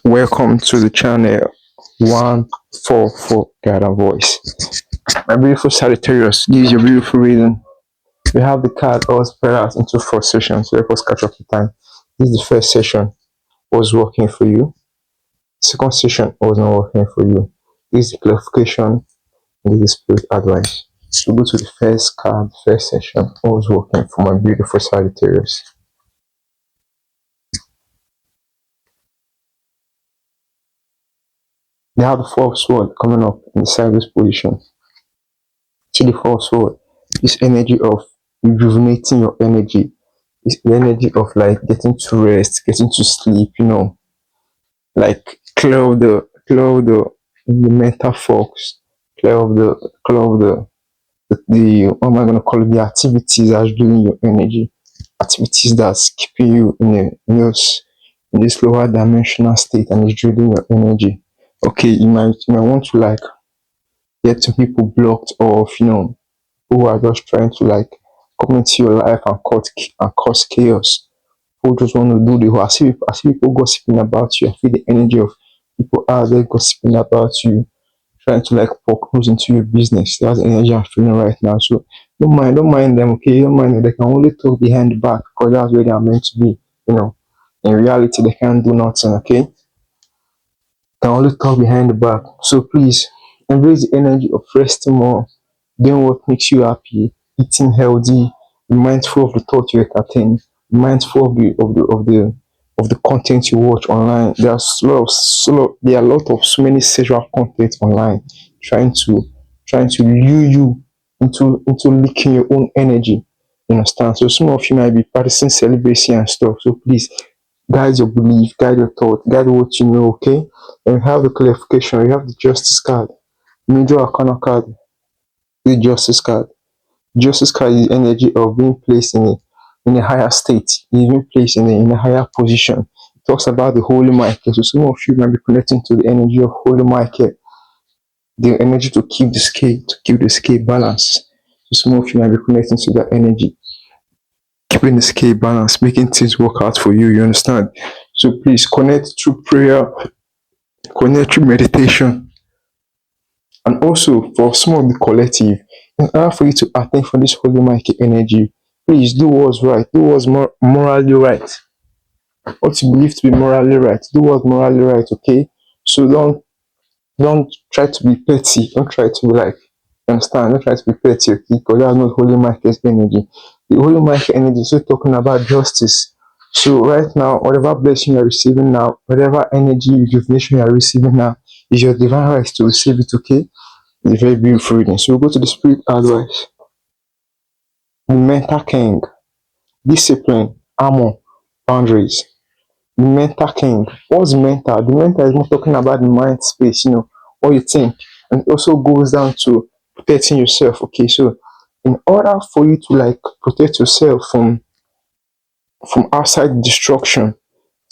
Welcome to the channel 144 Gather Voice. My beautiful Sagittarius, this is your beautiful reading. We have the card all spread out into 4 sessions. Let us catch up the time. This is the first session was working for you. Second session was not working for you. This is the clarification. This is the spirit advice. So go to the first card, first session was working for my beautiful Sagittarius. They have the fourth sword coming up in the sideways position. See the fourth sword. This energy of rejuvenating your energy. It's the energy of like getting to rest, getting to sleep, like clear of the mental fogs, clear of the what am I gonna call it, the activities that's draining your energy, activities that's keeping you in this lower dimensional state and is draining your energy. Okay, you might want to like get some people blocked off, who are just trying to like come into your life and cause chaos. Who just want to do the whole. I see people gossiping about you. I feel the energy of people out there gossiping about you, trying to like poke holes into your business. That's the energy I'm feeling right now. So don't mind them, okay? Don't mind them. They can only talk behind the back because that's where they are meant to be. You know, in reality, they can't do nothing, okay? Can only talk behind the back. So please embrace the energy of resting more, doing what makes you happy, eating healthy, be mindful of the thoughts you entertain, be mindful of the content you watch online. There are a lot of so many sexual content online trying to lure you into leaking your own energy. You understand? So some of you might be practicing celibacy and stuff. So please guide your belief, guide your thought, guide what you know, okay? And we have the clarification, we have the justice card, major arcana card, the justice card. Justice card is the energy of being placed in a higher state, being placed in a higher position. It talks about the holy Michael. So some of you might be connecting to the energy of holy Michael, the energy to keep the scale balanced. So some of you might be connecting to that energy, keeping the scale balanced, making things work out for you. You understand? So please connect through prayer, connect through meditation, and also for some of the collective, in order for you to attain for this holy Michael energy, please do what's right, do what's morally right, what you believe to be morally right, do what's morally right, okay? So don't try to be petty, don't try to be like, you understand, don't try to be petty, okay? Because that's not holy Michael's energy. The holy Michael energy is still talking about justice. So right now, whatever blessing you're receiving now, whatever energy rejuvenation you're receiving now, is your divine right to receive it, okay? It's a very beautiful reading. So we'll go to the spirit advice. The mental king, discipline, armor, boundaries. The mental king. What's mental? The mental is not talking about the mind space, what you think. And it also goes down to protecting yourself. Okay, so in order for you to like protect yourself from outside destruction,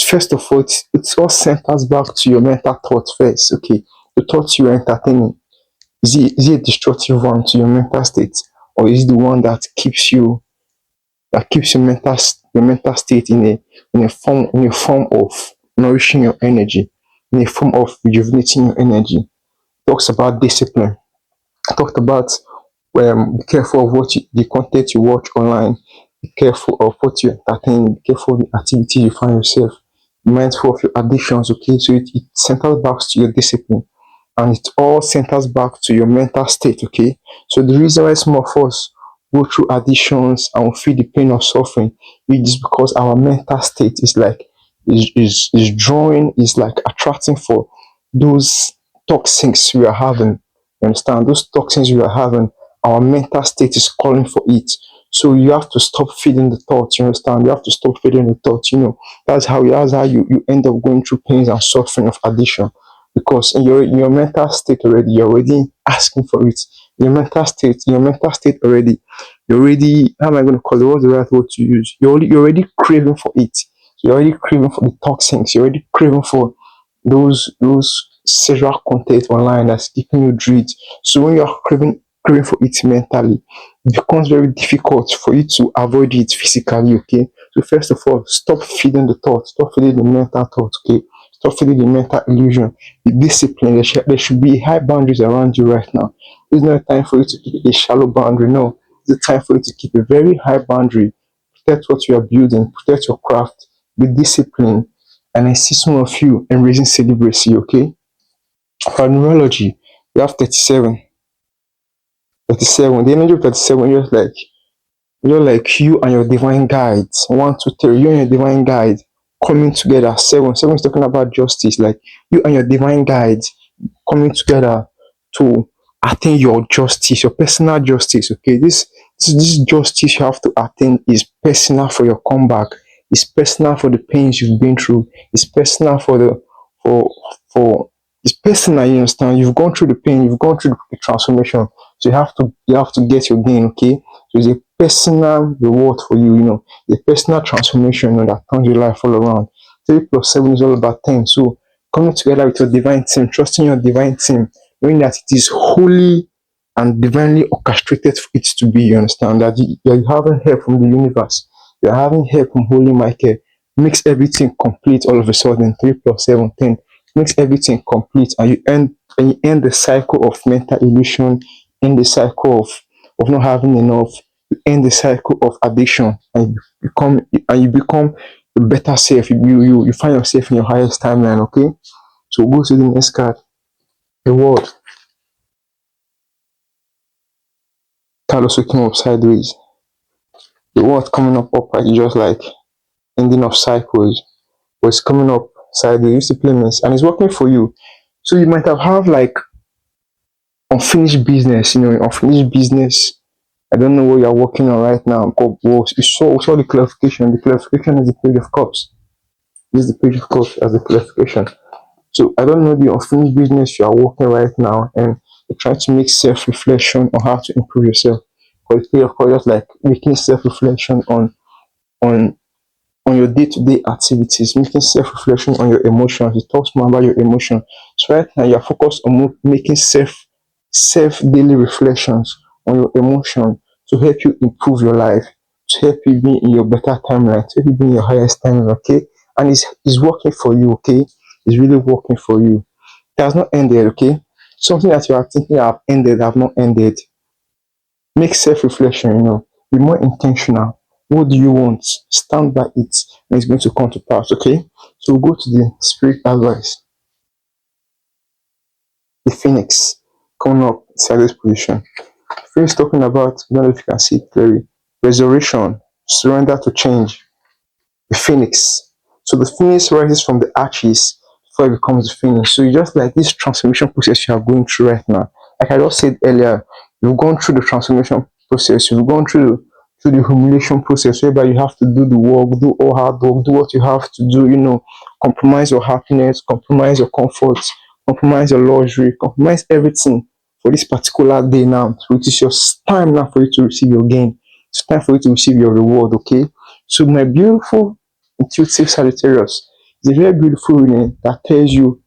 first of all, it all centers back to your mental thoughts first. Okay, the thoughts you are entertaining. Is it a destructive one to your mental state, or is it the one that keeps your mental state in a form of nourishing your energy, in a form of rejuvenating your energy? Talks about discipline. Talked about be careful of the content you watch online. Be careful of what you entertain. Be careful of the activity you find yourself. Be mindful of your addictions. Okay, so it centers back to your discipline, and it all centers back to your mental state. Okay, so the reason why some of us go through addictions and we feel the pain of suffering is because our mental state is like is drawing, is like attracting for those toxins we are having. You understand? Those toxins we are having, our mental state is calling for it. So you have to stop feeding the thoughts. You understand? You have to stop feeding the thoughts. That's how you end up going through pains and suffering of addiction, because in your mental state already, you're already asking for it. In your mental state already, you're already, how am I going to call it? What's the right word to use? You're already craving for it. You're already craving for the toxins. You're already craving for those sexual content online that's keeping you dread. So when you're craving for it mentally, it becomes very difficult for you to avoid it physically, okay? So first of all, stop feeding the thoughts, stop feeding the mental thoughts, okay? Stop feeding the mental illusion. Be disciplined. There should be high boundaries around you right now. It's not a time for you to keep a shallow boundary. No, it's a time for you to keep a very high boundary. Protect what you are building. Protect your craft. Be disciplined. And I see some of you embracing celibacy. Okay. For numerology, we have 37. 37. The energy of 37 is like you're like you and your divine guides. One, two, three. You and your divine guide coming together. Seven. Seven is talking about justice. Like you and your divine guides coming together to attain your justice, your personal justice. Okay, this justice you have to attain is personal for your comeback. It's personal for the pains you've been through. It's personal for for it's personal. You understand? You've gone through the pain. You've gone through the transformation. So you have to get your gain. Okay, so it's a personal reward for you. A personal transformation. That turns your life all around. 3 plus 7 is all about 10. So coming together with your divine team, trusting your divine team, knowing that it is holy and divinely orchestrated for it to be. You understand that you're having help from the universe, you're having help from Holy Michael, makes everything complete all of a sudden. 3 plus 7, 10 makes everything complete, and you end the cycle of mental illusion, end the cycle of not having enough, you end the cycle of addiction, and you become a better self. You find yourself in your highest timeline. Okay, so go to the next card. The world card also came up sideways. The world coming up upright is just like ending of cycles, but it's coming up sideways. Supplements, and it's working for you. So you might have like unfinished business. Unfinished business. I don't know what you're working on right now. But we saw the clarification. The clarification is the page of cups. This is the page of cups as the clarification. So I don't know the unfinished business you are working right now, and you're trying to make self-reflection on how to improve yourself. For the page of cups, just like making self-reflection on on your day-to-day activities, making self-reflection on your emotions. It talks more about your emotion. So right now you're focused on making self daily reflections on your emotion to help you improve your life, to help you be in your better timeline, to help you be in your highest timeline. Okay, and it's working for you. Okay, it's really working for you. It has not ended. Okay, something that you are thinking have ended have not ended. Make self-reflection. Be more intentional. What do you want? Stand by it, and it's going to come to pass. Okay, so we'll go to the spirit advice. The phoenix coming up inside this position. Phoenix talking about, I don't know if you can see it clearly, resurrection, surrender to change. The phoenix. So the phoenix rises from the ashes before it becomes the phoenix. So you just like this transformation process you are going through right now. Like I just said earlier, you've gone through the transformation process, you've gone through the humiliation process whereby you have to do the work, do all hard work, do what you have to do, compromise your happiness, compromise your comfort, compromise your luxury, compromise everything for this particular day now. So it is your time now for you to receive your gain. It's time for you to receive your reward, okay? So my beautiful intuitive Sagittarius, it's a very beautiful reading that tells you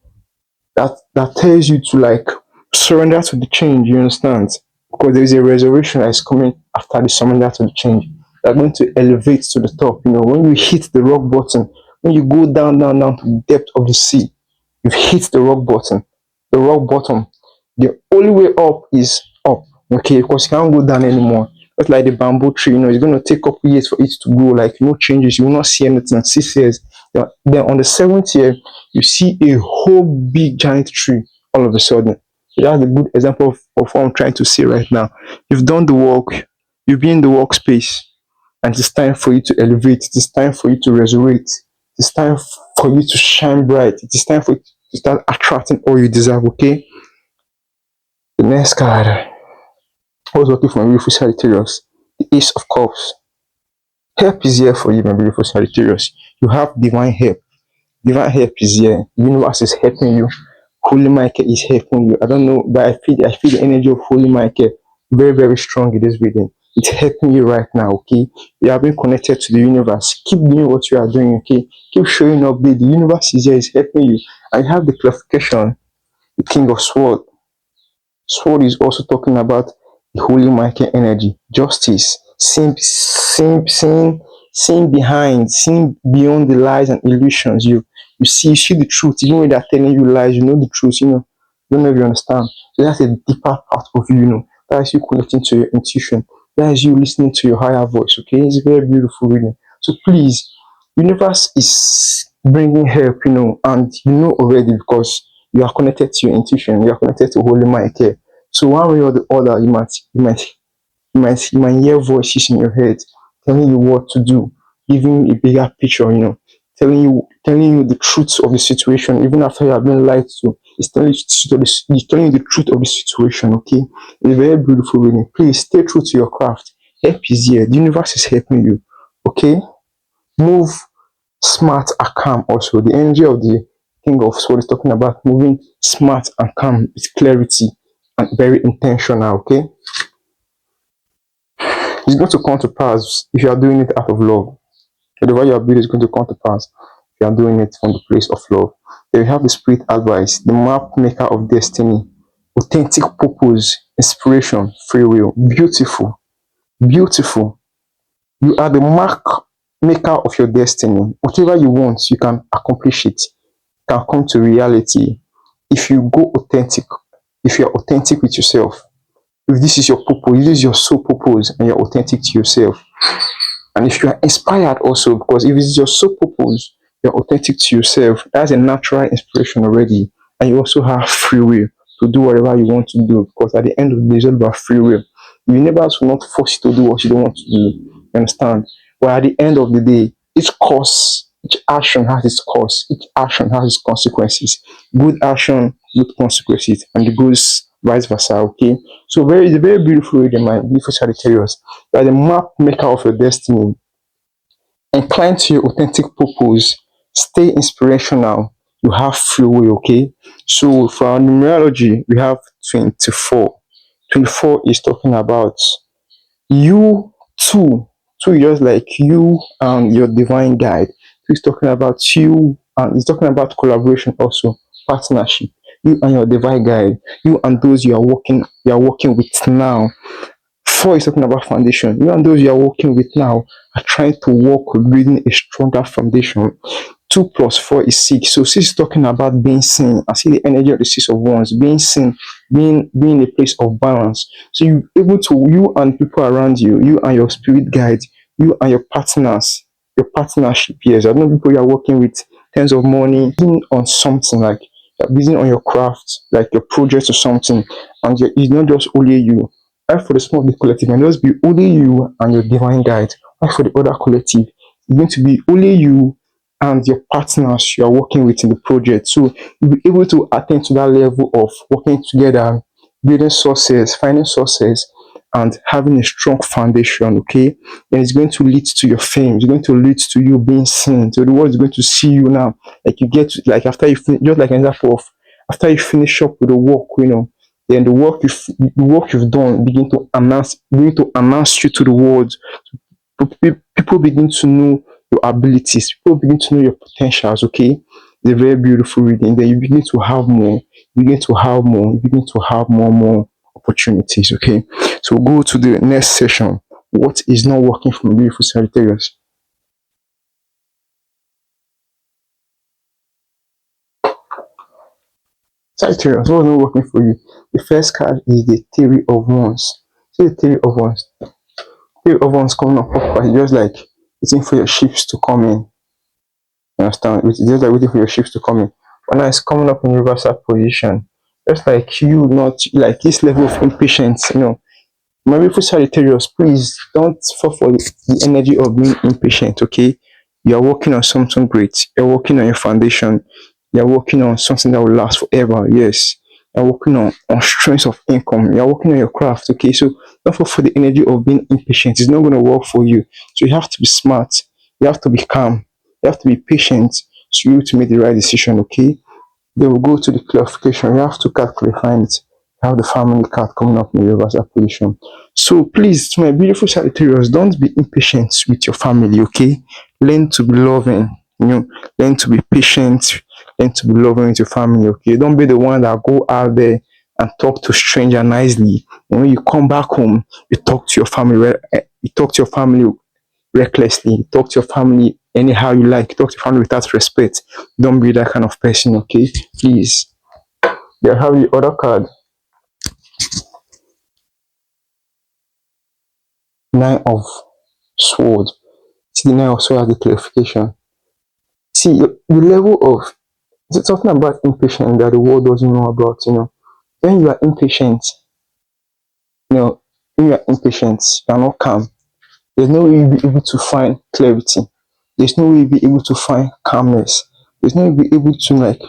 to like surrender to the change. You understand? Because there is a resurrection that is coming after the surrender to the change. You're going to elevate to the top. When you hit the rock bottom, when you go down, down, down to the depth of the sea, you've hit the rock bottom. The rock bottom. The only way up is up. Okay, because you can't go down anymore. Just like the bamboo tree, it's going to take a couple years for it to grow. Like no changes, you will not see anything. 6 years. Then on the seventh year, you see a whole big giant tree all of a sudden. So that's a good example of what I'm trying to say right now. You've done the work, you've been in the workspace, and it's time for you to elevate. It is time for you to resurrect. It's time for you to shine bright. It is time for you to start attracting all you deserve. Okay. The next card. I was working for my beautiful Sagittarius. The Ace of Cups. Help is here for you, my beautiful Sagittarius. You have divine help. Divine help is here. The universe is helping you. Holy Michael is helping you. I don't know, but I feel the energy of Holy Michael very, very strong in this reading. It's helping you right now, okay? You are being connected to the universe. Keep doing what you are doing, okay? Keep showing up there. The universe is here, is helping you. I have the clarification, the King of Swords. Sword is also talking about the Holy Michael energy, justice, seeing behind, seeing beyond the lies and illusions. you see the truth, even when they're telling you lies, you know the truth, don't know if you understand. So that's a deeper part of you, That's you connecting to your intuition. That is you listening to your higher voice, okay? It's very beautiful reading. So please, universe is bringing help, and you know already because you are connected to your intuition, you are connected to Holy Mind here. So one way or the other, you might hear voices in your head telling you what to do, giving you a bigger picture, telling you the truth of the situation, even after you have been lied to. It's telling you the truth of the situation, okay? It's very beautiful reading. Please stay true to your craft. Help is here. The universe is helping you. Okay? Move smart and calm also. The energy of the King of Swords is talking about moving smart and calm with clarity and very intentional, okay? It's going to come to pass if you are doing it out of love. Whatever you are building is going to come to pass if you are doing it from the place of love. Then we have the spirit advice, the map maker of destiny, authentic purpose, inspiration, free will. Beautiful, beautiful. You are the mark maker of your destiny. Whatever you want, you can accomplish it, can come to reality if you go authentic, if you are authentic with yourself. If this is your purpose, if this is your sole purpose, and you're authentic to yourself, and if you are inspired also, because if it's your sole purpose, you're authentic to yourself, that's a natural inspiration already. And you also have free will to do whatever you want to do, because at the end of the day, it's all about free will. The universe will not force you to do what you don't want to do. You understand? But at the end of the day, each action has its course, each action has its consequences. Good action, good consequences, and the goes vice versa. Okay. So it's a very beautiful reading, my beautiful Sagittarius. You are the map maker of your destiny. Incline to your authentic purpose. Stay inspirational. You have free will, okay? So for our numerology, we have 24. 24 is talking about you too. Two is just like you and your divine guide. Two is talking about you and it's talking about collaboration also, partnership. You and your divine guide, you and those you are working with now. Four is talking about foundation. You and those you are working with now are trying to work with building a stronger foundation. 2 plus 4 is 6. So 6 is talking about being seen. I see the energy of the 6 of Wands, being seen, being a place of balance. So you able to you and people around you, you and your spirit guides, you and your partners, your partnership years. I know people you are working with tens of money, being on something like you're busy on your craft, like your project or something, and it's not just only you. Why for the small big collective and just be only you and your divine guide. Why for the other collective? It's going to be only you and your partners you are working with in the project. So you'll be able to attain to that level of working together, building sources, finding sources, and having a strong foundation. Okay, then it's going to lead to your fame. It's going to lead to you being seen. So the world is going to see you now. Like you get like after you finish, just like an example of after you finish up with the work, then the work you've done begin to announce you to the world. People begin to know your abilities, people begin to know your potentials, okay? It's a very beautiful reading. Then you begin to have more, you begin to have more, you begin to have more opportunities, okay? So we'll go to the next session. What is not working for me, beautiful Sagittarius? Sagittarius, what's not working for you? The first card is the theory of ones. See the theory of ones. Theory of ones coming up, it's just like waiting for your ships to come in. You understand? It's just like waiting for your ships to come in. But now it's coming up in reversal position. Just like you not like this level of impatience. My beautiful Sagittarius, please don't fall for the energy of being impatient, okay? You're working on something great. You're working on your foundation. You're working on something that will last forever. Yes. You're working on strength of income. You're working on your craft, okay? So don't fall for the energy of being impatient. It's not going to work for you. So you have to be smart. You have to be calm. You have to be patient to you to make the right decision, okay? Then we'll go to the clarification. You have to card clarifying it. You have the family card coming up in the reversal position. So please, to my beautiful Sagittarius, don't be impatient with your family, okay? Learn to be loving, learn to be patient, learn to be loving with your family, okay? Don't be the one that go out there and talk to stranger nicely. And when you come back home, you talk to your family, you talk to your family recklessly, you talk to your family anyhow you like. Talk to your family without respect. Don't be that kind of person, okay? Please. They have the other card. Nine of Sword. See the nine of Sword as the clarification. See the level of it's talking about impatience that the world doesn't know about, When you are impatient, when you are impatient, you are not calm. There's no way you'll be able to find clarity. There's no way you'll be able to find calmness. There's no way you'll be able to like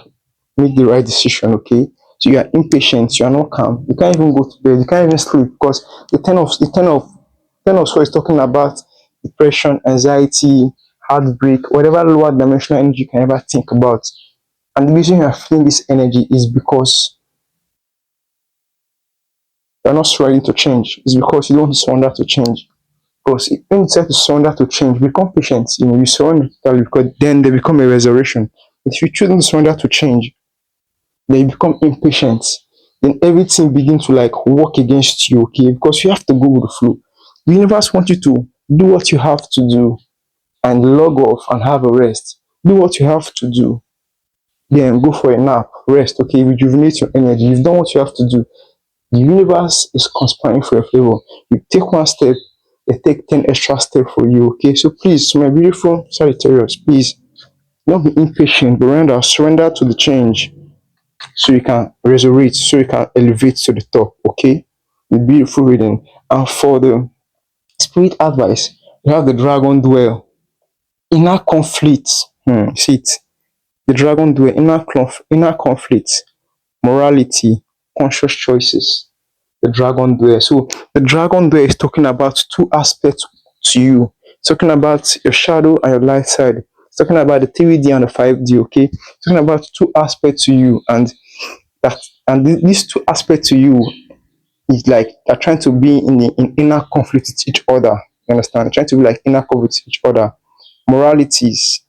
make the right decision, okay? So you are impatient, you are not calm. You can't even go to bed, you can't even sleep because the ten of swords is talking about depression, anxiety, heartbreak, whatever lower dimensional energy you can ever think about. And the reason you are feeling this energy is because you're not ready to change. It's because you don't surrender to change. Because when you decide to surrender to change, become patient. You surrender totally because then they become a resurrection. But if you choose not to surrender to change, then you become impatient. Then everything begins to like work against you, okay? Because you have to go with the flow. The universe wants you to do what you have to do and log off and have a rest. Do what you have to do. Then go for a nap, rest, okay? Rejuvenate your energy. You've done what you have to do. The universe is conspiring for your favor. You take one step, they take 10 extra steps for you. Okay, so please, my beautiful Sagittarius, please don't be impatient, but rather surrender to the change so you can resurrect, so you can elevate to the top. Okay, the beautiful reading. And for the spirit advice, you have the dragon dwell, inner conflict. See it, the dragon dwell, inner conflict, morality, conscious choices. The dragon dwell. So the dragon dwell is talking about two aspects to you. It's talking about your shadow and your light side. It's talking about the 3D and the 5D, okay? It's talking about two aspects to you, and that these two aspects to you is like they're trying to be in inner conflict with each other. You understand? They're trying to be like inner conflict with each other. Moralities,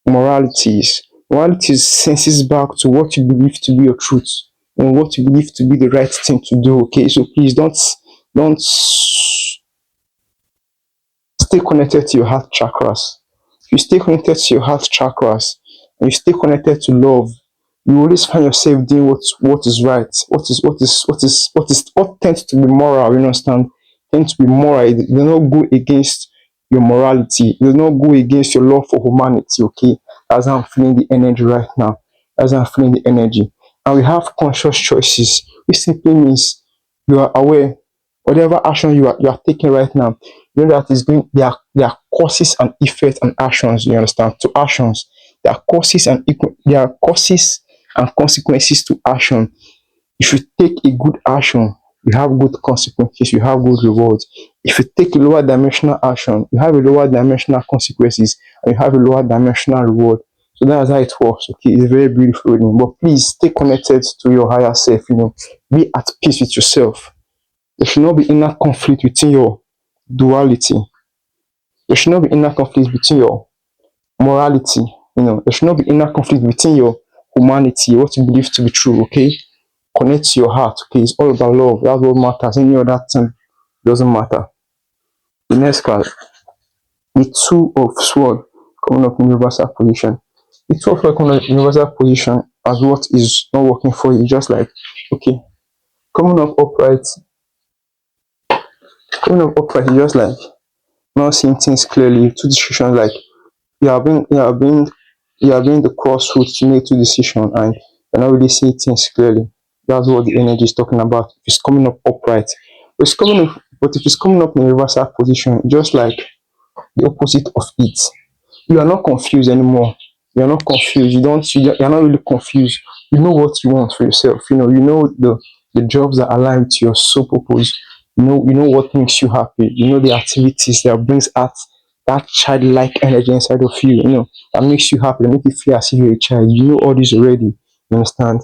moralities senses back to what you believe to be your truth and what you believe to be the right thing to do, okay? So please don't stay connected to your heart chakras. If you stay connected to your heart chakras and you stay connected to love, you always find yourself doing what is right, what tends to be moral, you understand? Tends to be moral. It does not go against your morality, it does not go against your love for humanity, okay? That's how I'm feeling the energy right now. That's how I'm feeling the energy. And we have conscious choices, which simply means you are aware whatever action you are taking right now, you know that is going there are causes and effects and actions, you understand, to actions. There are causes and consequences to action. If you take a good action, you have good consequences, you have good rewards. If you take a lower dimensional action, you have a lower dimensional consequences and you have a lower dimensional reward. So that's how it works. Okay, it's very beautiful reading. But please stay connected to your higher self, be at peace with yourself. There should not be inner conflict within your duality. There should not be inner conflict between your morality. There should not be inner conflict between your humanity, what you believe to be true. Okay, connect to your heart. Okay, it's all about love. That's what matters. Any other thing doesn't matter. The next card, the two of sword coming up in reversal position. The two of sword coming up in reversal position as what is not working for you. Just like okay, coming up upright, just like not seeing things clearly. Two decisions like you have been you have been you have been the crossroads to make two decisions and you're not really seeing things clearly. That's what the energy is talking about. If it's coming up upright, but if it's coming up in a reversal position, just like the opposite of it, you are not confused anymore. You're not confused. You're not really confused. You know what you want for yourself. You know the jobs that align to your soul purpose. You know what makes you happy. You know the activities that brings out that childlike energy inside of you. That makes you happy. That make you feel as if you're a child. You know all this already. You understand?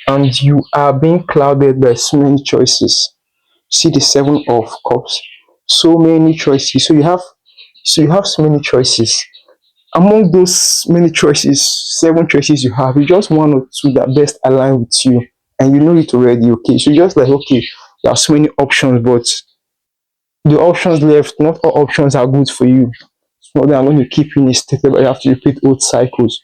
And you are being clouded by so many choices. See the seven of cups. So many choices. So you have so many choices. Among those many choices, seven choices you have, you just one or two that best align with you, and you know it already. Okay, so just like okay, there are so many options, but The options left, not all options are good for you. Some of them are going to keep you in a state where you have to repeat old cycles.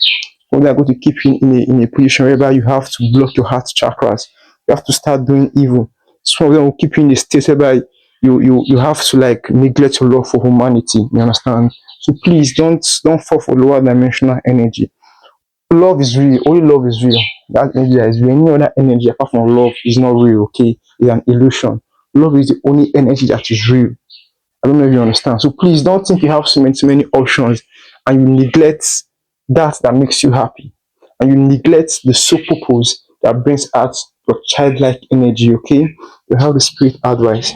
Some of them are going to keep you in a position whereby you have to block your heart chakras. You have to start doing evil. Some of them will keep you in a state whereby you have to like neglect your love for humanity. You understand? So please don't fall for lower dimensional energy. Love is real. Only love is real. That energy that is real. Any other energy apart from love is not real. Okay, it's an illusion. Love is the only energy that is real. I don't know if you understand. So please don't think you have so many options and you neglect that makes you happy. And you neglect the sole purpose that brings out your childlike energy, okay? You have the spirit advice.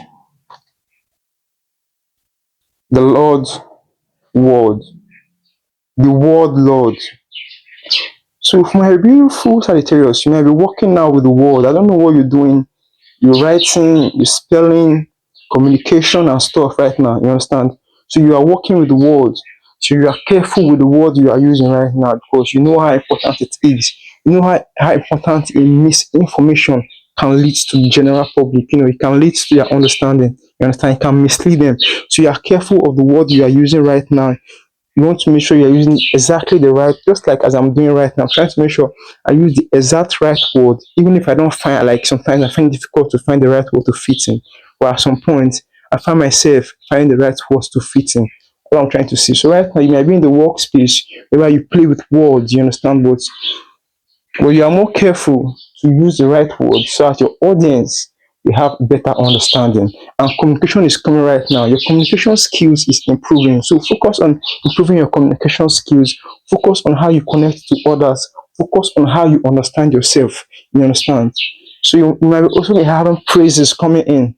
The Lord word. The word Lord. So for my beautiful Sagittarius, you might be working now with the word. I don't know what you're doing. You're writing, you're spelling, communication and stuff right now. You understand? So you are working with the words. So you are careful with the words you are using right now because you know how important it is. You know how important a misinformation can lead to the general public. You know, it can lead to their understanding. You understand? It can mislead them. So you are careful of the word you are using right now. You want to make sure you're using exactly the right, just like as I'm doing right now. I'm trying to make sure I use the exact right word, even if I don't find, like sometimes I find it difficult to find the right word to fit in. But at some point, I find myself finding the right words to fit in. What I'm trying to say. So right now, you might be in the workspace where you play with words, you understand, but you are more careful to use the right words so that your audience will have better understanding. And communication is coming right now. Your communication skills is improving. So focus on improving your communication skills. Focus on how you connect to others. Focus on how you understand yourself. You understand? So you might also be having praises coming in.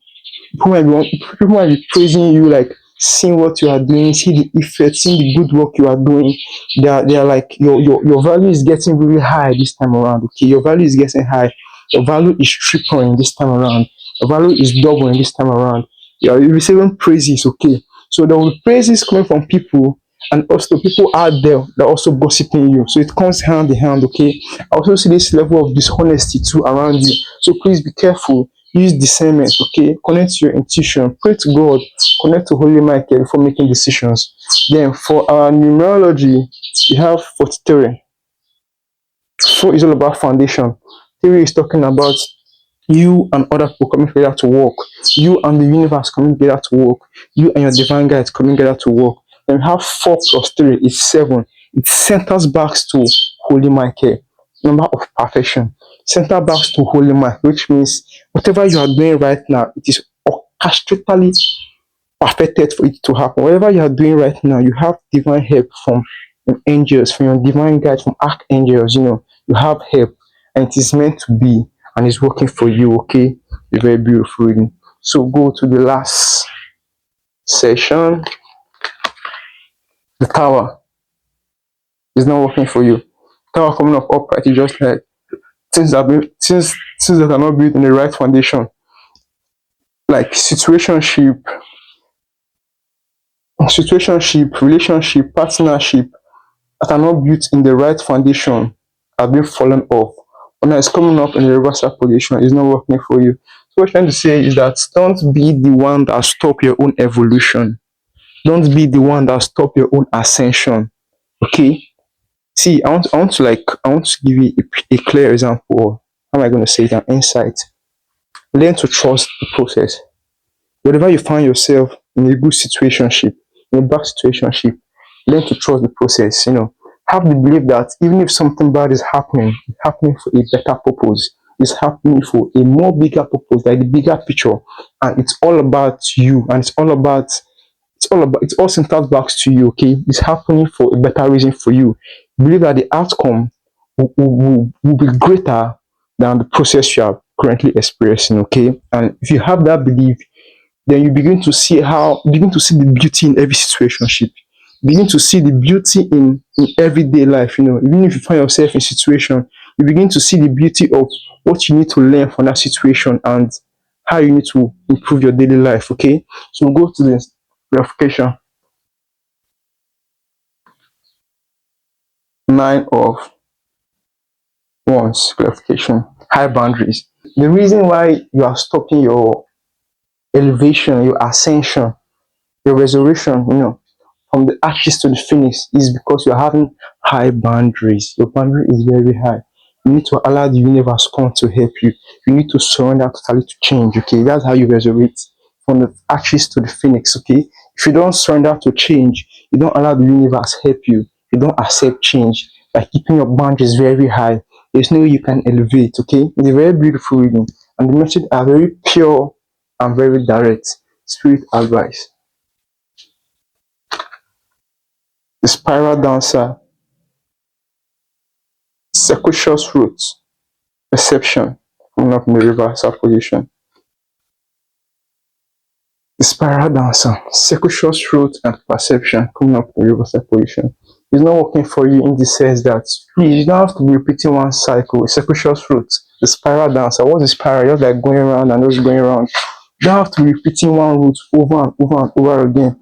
People might be praising you, like seeing what you are doing, see the effect, seeing the good work you are doing. They are like your value is getting really high this time around. Okay, your value is getting high. Your value is tripling this time around. Your value is doubling this time around. You are receiving praises. Okay, so there will be praises coming from people, and also people out there that are also gossiping you. So it comes hand in hand. Okay, I also see this level of dishonesty too around you. So please be careful. Use discernment, okay? Connect to your intuition. Pray to God. Connect to Holy Michael before making decisions. Then for our numerology, we have 43. 4 is all about foundation. 3 is talking about you and other people coming together to work. You and the universe coming together to work. You and your divine guides coming together to work. Then we have 4 plus 3 is 7. It centers back to Holy Michael, number of perfection. Center back to Holy Michael, which means whatever you are doing right now, it is orchestratally perfected for it to happen. Whatever you are doing right now, you have divine help from angels, from your divine guides, from archangels. You know, you have help, and it is meant to be, and it's working for you. Okay, a very beautiful reading. So go to the last session. The tower is not working for you. Tower coming up upright is just like things that are not built in the right foundation, like relationship, partnership that are not built in the right foundation have been fallen off. When it's coming up in the reversal position, it's not working for you. So what I'm trying to say is that don't be the one that stop your own evolution. Don't be the one that stop your own ascension. Okay. See, I want to give you a clear example. How am I going to say it? An insight. Learn to trust the process. Whenever you find yourself in a good situationship, in a bad situationship, learn to trust the process. You know, have the belief that even if something bad is happening, it's happening for a better purpose. It's happening for a more bigger purpose, like the bigger picture, and it's all about you, and it all centers back to you. Okay, it's happening for a better reason for you. Believe that the outcome will be greater than the process you are currently experiencing. Okay, and if you have that belief, then you begin to see the beauty in every situationship. Begin to see the beauty in everyday life. You know, even if you find yourself in a situation, you begin to see the beauty of what you need to learn from that situation and how you need to improve your daily life. Okay, so we'll go to the verification. 9 of wands clarification. High boundaries. The reason why you are stopping your elevation, your ascension, Your resurrection, from the ashes to the phoenix is because you're having high boundaries. Your boundary is very high. You need to allow the universe come to help you. You need to surrender totally to change. Okay, that's how you resurrect from the ashes to the phoenix. Okay, if you don't surrender to change, you don't allow the universe help you. You don't accept change by keeping your boundaries very high. There's no way you can elevate. Okay, it's a very beautiful reading, and the message are very pure and very direct. Spirit advice. The spiral dancer, circuitous roots, perception, coming up in the reversal position. The spiral dancer, circuitous roots and perception, coming up in the reversal position. It's not working for you in the sense that please, you don't have to be repeating one cycle. Circuitous roots, the spiral dancer. What's the spiral? Just like going around and just going around. You don't have to be repeating one route over and over and over again.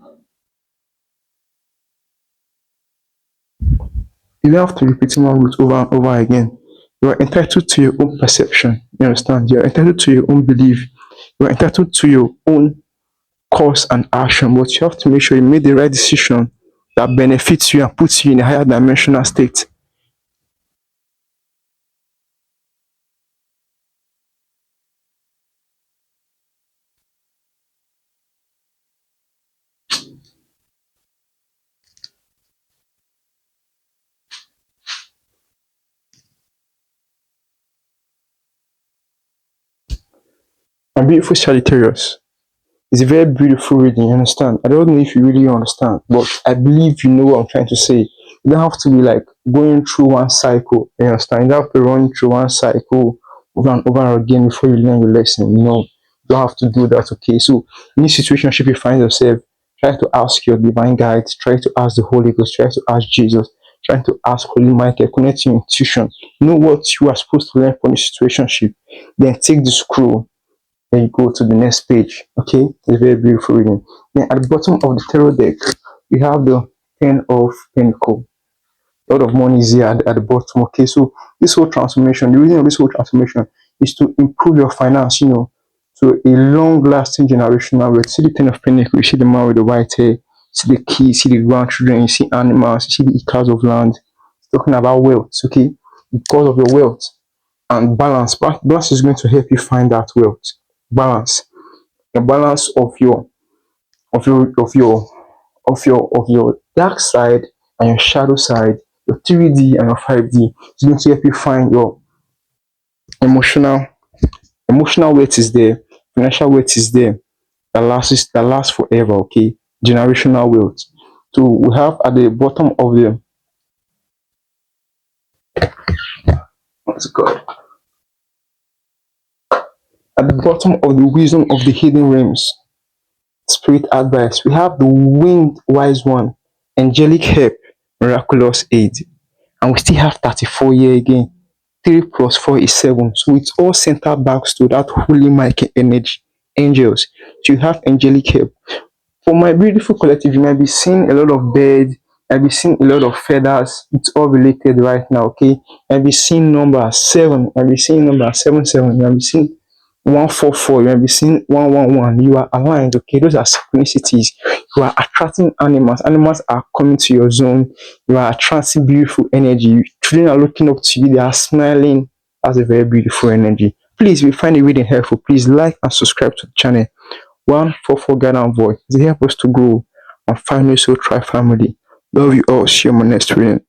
You don't have to repeat one route over and over again. You are entitled to your own perception. You understand? You are entitled to your own belief. You are entitled to your own course and action, but you have to make sure you make the right decision that benefits you and puts you in a higher dimensional state. And beautiful Sagittarius. It's a very beautiful reading, you understand? I don't know if you really understand, but I believe you know what I'm trying to say. You don't have to be like going through one cycle, you understand? You don't have to run through one cycle over and over again before you learn your lesson. No, you don't have to do that, okay? So, in this situation, you find yourself, try to ask your divine guides, try to ask the Holy Ghost, try to ask Jesus, try to ask Holy Michael, connect to your intuition. Know what you are supposed to learn from the situation, then take the scroll, then you go to the next page. Okay, it's a very beautiful reading. Then at the bottom of the tarot deck, we have the Ten of Pentacles. A lot of money is here at the bottom. Okay, so this whole transformation, the reason of this whole transformation is to improve your finance, to a long-lasting generational wealth. See the Ten of Pentacles, you see the man with the white hair, see the keys, see the grandchildren, you see animals, you see the acres of land. It's talking about wealth, okay? Because of your wealth and balance. Balance is going to help you find that wealth. Balance. A balance of your dark side and your shadow side, your 3D and your 5D. It's going to help you find your emotional weight is there, financial weight is there, that lasts forever, okay? Generational wealth. So we have at the bottom of the what's it called? At the bottom of the wisdom of the hidden realms, spirit advice, we have the winged wise one, angelic help, miraculous aid. And we still have 34 year again. 3 plus 4 is 7. So it's all centered back to that holy Michael energy. Angels. So you have angelic help. For my beautiful collective, you might be seeing a lot of birds, you might be seeing a lot of feathers. It's all related right now, okay? You might be seeing number 7, you might be seeing number 77, you might be seeing 144, you might be seeing 111. You are aligned, okay? Those are synchronicities. You are attracting animals. Animals are coming to your zone. You are attracting beautiful energy. Children are looking up to you. They are smiling. That's a very beautiful energy. Please, if you find the reading helpful, please like and subscribe to the channel. 144 Guidance Voice. They help us to grow and finally so try family. Love you all. See you on my next reading.